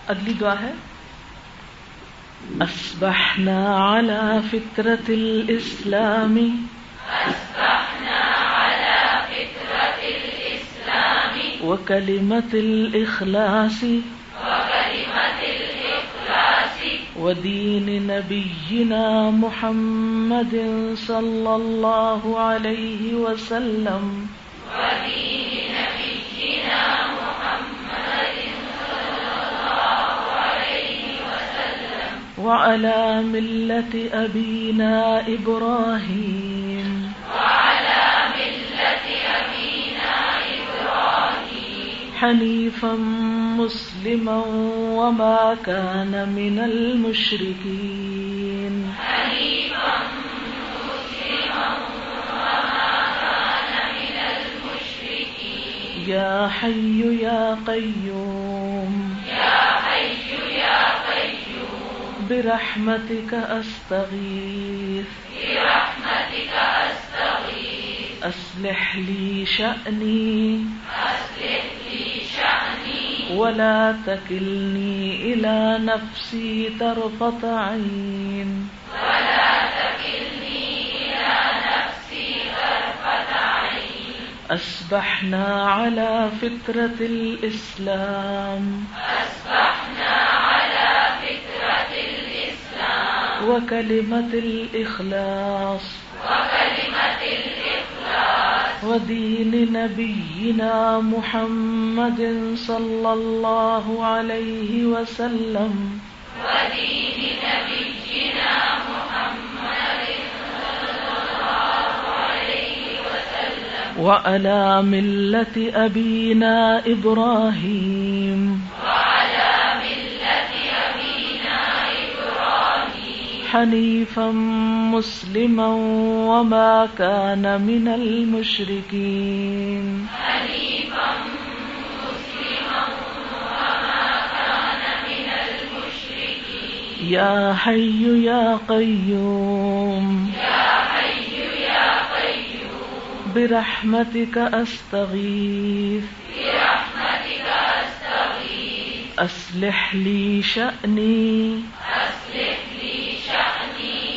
اگلی دعا ہے اصبحنا على فطرة الاسلام وكلمة الإخلاص ودين نبينا محمد صلى الله عليه وسلم وعلى ملة أبينا إبراهيم حنيفا مسلما وما كان من المشركين يا حي يا قيوم برحمتك أستغيث أصلح لي شأني ولا تكلني إلى نفسي طرفة عين أصبحنا على فطرة الإسلام وكلمة الإخلاص ودين نبينا محمد صلى الله عليه وسلم وعلى ملة أبينا إبراهيم حنيفا مسلما وما كان من المشركين يا حي يا قيوم برحمتك أستغيث أصلح لي شأني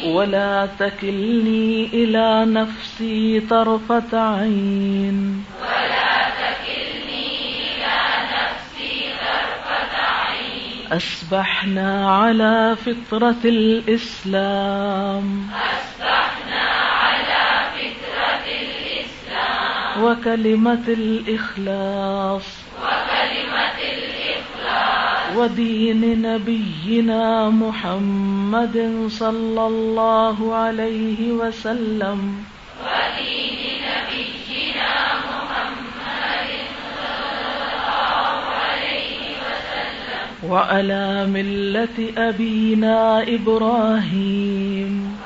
ولا تكلني إلى نفسي طرفة عين أصبحنا على فطرة الإسلام وكلمة الإخلاص ودين نبينا محمد صلى الله عليه وسلم وعلى ملة أبينا إبراهيم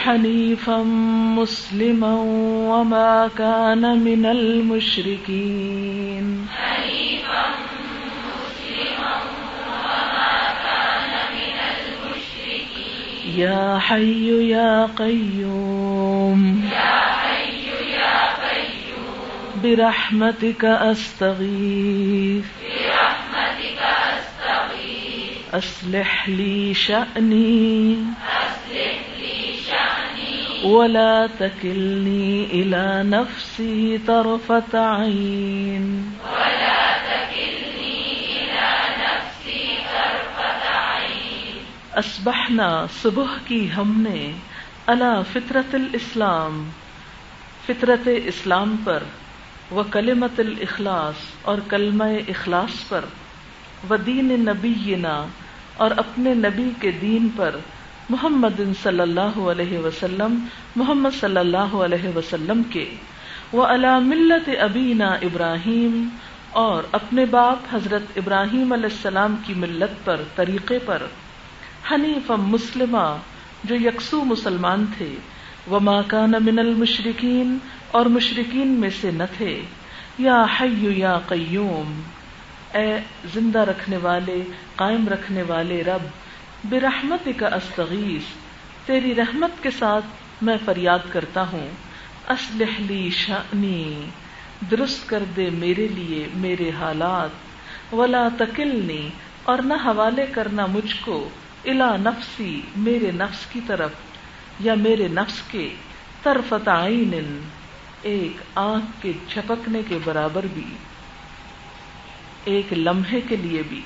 حنيفا مسلما وما كان من المشركين يا حي يا قيوم برحمتك أستغيث أصلح لي شأني ولا تكلني إلى نفسي طرفة عين اصبحنا صبح کی ہم نے علی فطرت الاسلام فطرت اسلام پر وکلمۃ الاخلاص اور کلمہ اخلاص پر ودین نبینا اور اپنے نبی کے دین پر محمد صلی اللہ علیہ وسلم محمد صلی اللہ علیہ وسلم کے وعلی ملت ابینا ابراہیم اور اپنے باپ حضرت ابراہیم علیہ السلام کی ملت پر طریقے پر حنیفا مسلمہ جو یکسو مسلمان تھے وما کان من المشرکین اور مشرکین میں سے نہ تھے یا حی یا قیوم اے زندہ رکھنے والے قائم رکھنے والے رب برحمتک استغیث تیری رحمت کے ساتھ میں فریاد کرتا ہوں اصلح لی شأنی درست کر دے میرے لیے میرے حالات، ولا تکلنی اور نہ حوالے کرنا مجھ کو، الی نفسی میرے نفس کی طرف یا میرے نفس کے، طرفت عین ایک آنکھ کے جھپکنے کے برابر بھی، ایک لمحے کے لیے بھی۔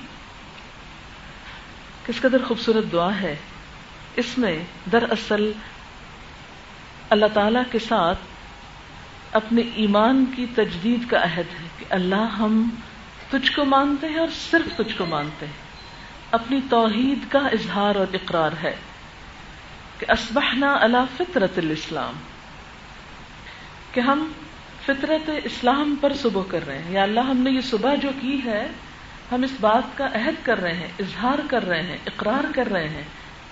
کس قدر خوبصورت دعا ہے۔ اس میں دراصل اللہ تعالی کے ساتھ اپنے ایمان کی تجدید کا عہد ہے کہ اللہ ہم تجھ کو مانتے ہیں اور صرف تجھ کو مانتے ہیں، اپنی توحید کا اظہار اور اقرار ہے کہ اصبحنا علی فطرت الاسلام، کہ ہم فطرت اسلام پر صبح کر رہے ہیں۔ یا اللہ ہم نے یہ صبح جو کی ہے، ہم اس بات کا عہد کر رہے ہیں، اظہار کر رہے ہیں، اقرار کر رہے ہیں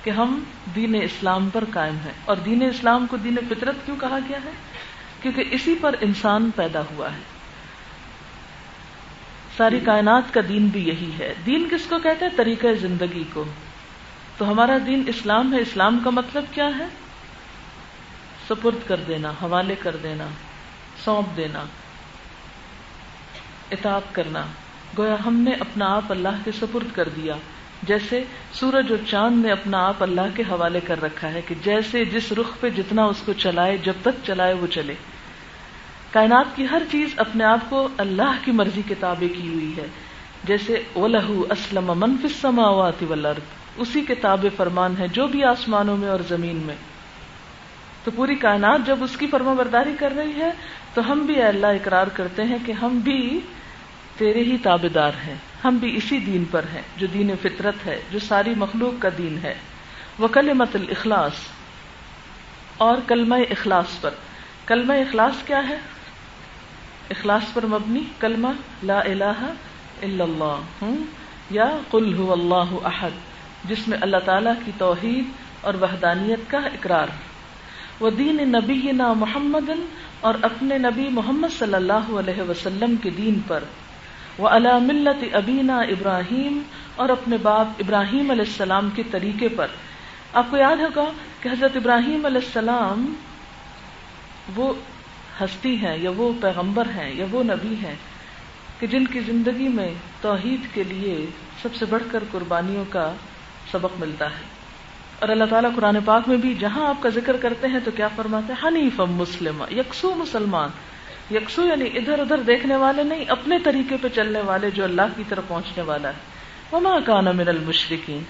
کہ ہم دین اسلام پر قائم ہیں۔ اور دین اسلام کو دین فطرت کیوں کہا گیا ہے؟ کیونکہ اسی پر انسان پیدا ہوا ہے۔ ساری کائنات کا دین بھی یہی ہے۔ دین کس کو کہتے ہیں؟ طریقہ زندگی کو۔ تو ہمارا دین اسلام ہے۔ اسلام کا مطلب کیا ہے؟ سپرد کر دینا، حوالے کر دینا، سونپ دینا، اطاعت کرنا۔ گویا ہم نے اپنا آپ اللہ کے سپرد کر دیا، جیسے سورج اور چاند نے اپنا آپ اللہ کے حوالے کر رکھا ہے کہ جیسے جس رخ پہ جتنا اس کو چلائے، جب تک چلائے وہ چلے۔ کائنات کی ہر چیز اپنے آپ کو اللہ کی مرضی کے تابع کی ہوئی ہے، جیسے وَلَهُ أَسْلَمَ مَن فِي السَّمَاوَاتِ وَالْأَرْضِ، اسی کے تابع فرمان ہے جو بھی آسمانوں میں اور زمین میں۔ تو پوری کائنات جب اس کی فرما برداری کر رہی ہے تو ہم بھی اے اللہ اقرار کرتے ہیں کہ ہم بھی تیرے ہی تابع دار ہیں، ہم بھی اسی دین پر ہیں جو دین فطرت ہے، جو ساری مخلوق کا دین ہے۔ وَكَلِمَةُ الْإِخْلَاصِ، اور کلمہ اخلاص پر۔ کلمہ اخلاص کیا ہے؟ اخلاص پر مبنی کلمہ لا الہ الا اللہ یا قل هو اللہ احد، جس میں اللہ تعالی کی توحید اور وحدانیت کا اقرار۔ ودین نبینا محمد، اور اپنے نبی محمد صلی اللہ علیہ وسلم کے دین پر۔ وعلی ملت ابینا ابراہیم، اور اپنے باپ ابراہیم علیہ السلام کے طریقے پر۔ آپ کو یاد ہوگا کہ حضرت ابراہیم علیہ السلام وہ ہستی ہیں یا وہ پیغمبر ہیں یا وہ نبی ہیں کہ جن کی زندگی میں توحید کے لیے سب سے بڑھ کر قربانیوں کا سبق ملتا ہے۔ اور اللہ تعالیٰ قرآن پاک میں بھی جہاں آپ کا ذکر کرتے ہیں تو کیا فرماتے ہیں؟ حنیفا مسلمہ، یکسو مسلمان۔ یکسو یعنی ادھر ادھر دیکھنے والے نہیں، اپنے طریقے پہ چلنے والے، جو اللہ کی طرف پہنچنے والا ہے۔ وما کان من المشرکین،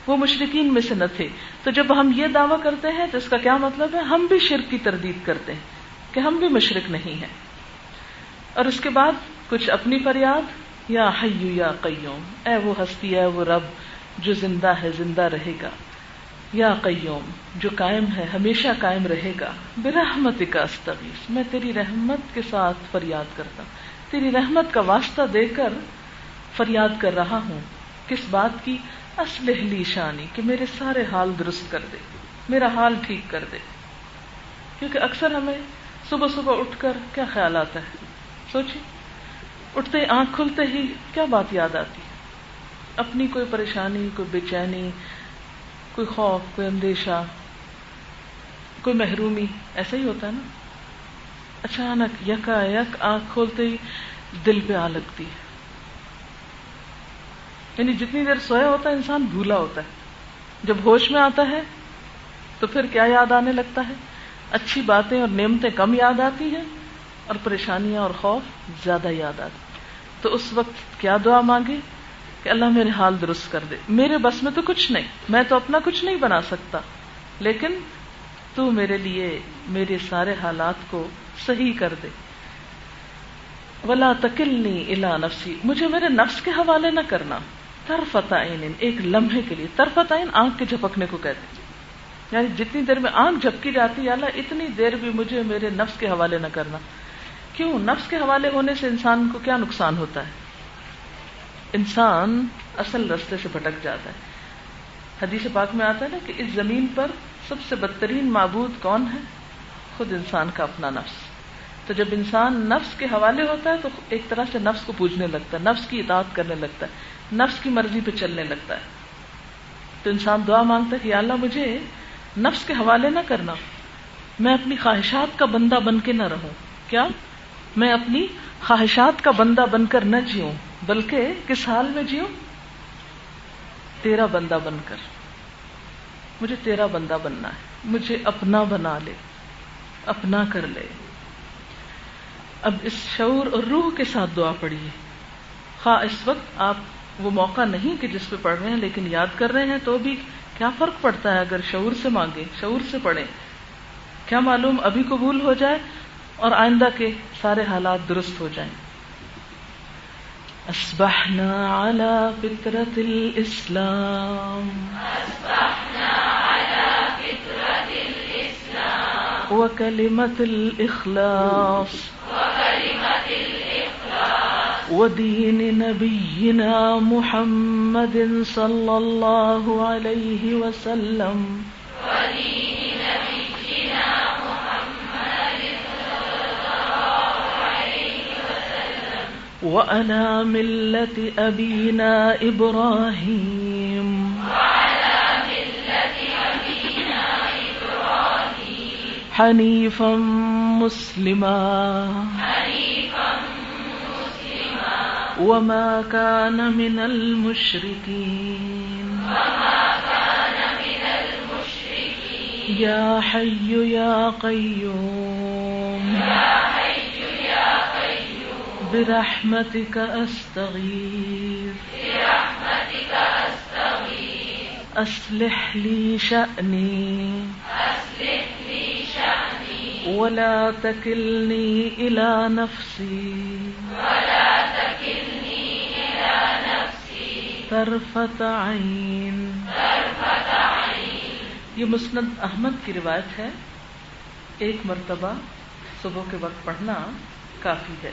وہ مشرکین میں سے نہ تھے۔ تو جب ہم یہ دعویٰ کرتے ہیں تو اس کا کیا مطلب ہے؟ ہم بھی شرک کی تردید کرتے ہیں کہ ہم بھی مشرک نہیں ہیں۔ اور اس کے بعد کچھ اپنی فریاد، یا حی یا قیوم، اے وہ ہستی، اے وہ رب جو زندہ ہے، زندہ رہے گا، یا قیوم جو قائم ہے، ہمیشہ قائم رہے گا، برحمتک استغیث، میں تیری رحمت کے ساتھ فریاد کرتا ہوں، تیری رحمت کا واسطہ دے کر فریاد کر رہا ہوں۔ کس بات کی؟ اصلح لی شانی، کہ میرے سارے حال درست کر دے، میرا حال ٹھیک کر دے۔ کیونکہ اکثر ہمیں صبح صبح اٹھ کر کیا خیال آتا ہے؟ سوچیں، اٹھتے ہی آنکھ کھلتے ہی کیا بات یاد آتی ہے؟ اپنی کوئی پریشانی، کوئی بے چینی، کوئی خوف، کوئی اندیشہ، کوئی محرومی، ایسا ہی ہوتا ہے نا۔ اچانک یکا یک آنکھ کھولتے ہی دل پہ آ لگتی ہے، یعنی جتنی دیر سویا ہوتا ہے انسان بھولا ہوتا ہے، جب ہوش میں آتا ہے تو پھر کیا یاد آنے لگتا ہے؟ اچھی باتیں اور نعمتیں کم یاد آتی ہیں اور پریشانیاں اور خوف زیادہ یاد آتے۔ تو اس وقت کیا دعا مانگے کہ اللہ میرے حال درست کر دے، میرے بس میں تو کچھ نہیں، میں تو اپنا کچھ نہیں بنا سکتا، لیکن تو میرے لیے میرے سارے حالات کو صحیح کر دے۔ ولا تکلنی الی نفسی، مجھے میرے نفس کے حوالے نہ کرنا، طرفت عین، ایک لمحے کے لیے۔ طرفت عین آنکھ کے جھپکنے کو کہتے ہیں، یعنی جتنی دیر میں آنکھ جھپکی جاتی ہے اللہ اتنی دیر بھی مجھے میرے نفس کے حوالے نہ کرنا۔ کیوں؟ نفس کے حوالے ہونے سے انسان کو کیا نقصان ہوتا ہے؟ انسان اصل رستے سے بھٹک جاتا ہے۔ حدیث پاک میں آتا ہے نا کہ اس زمین پر سب سے بدترین معبود کون ہے؟ خود انسان کا اپنا نفس۔ تو جب انسان نفس کے حوالے ہوتا ہے تو ایک طرح سے نفس کو پوجنے لگتا ہے، نفس کی اطاعت کرنے لگتا ہے، نفس کی مرضی پہ چلنے لگتا ہے۔ تو انسان دعا مانگتا ہے کہ یا اللہ مجھے نفس کے حوالے نہ کرنا، میں اپنی خواہشات کا بندہ بن کے نہ رہوں۔ کیا؟ میں اپنی خواہشات کا بندہ بن کر نہ جیوں، بلکہ کس حال میں جیوں؟ تیرا بندہ بن کر. مجھے تیرا بندہ بننا ہے، مجھے اپنا بنا لے، اپنا کر لے. اب اس شعور اور روح کے ساتھ دعا پڑھیے. خواہ اس وقت آپ وہ موقع نہیں کہ جس پہ پڑھ رہے ہیں لیکن یاد کر رہے ہیں تو بھی کیا فرق پڑتا ہے اگر شعور سے مانگیں، شعور سے پڑھیں. کیا معلوم ابھی قبول ہو جائے اور آئندہ کے سارے حالات درست ہو جائیں. اصبحنا على فطرة الإسلام وكلمة الإخلاص ودين نبينا محمد صلى الله عليه وسلم وعلى ملة أبينا إبراهيم حنيفا مسلما وما كان من المشركين يا حي يا قيوم برحمتك أستغيث أصلح لي شأني ولا تكلني إلى نفسي طرفة عين. یہ مسند احمد کی روایت ہے. ایک مرتبہ صبح کے وقت پڑھنا کافی ہے.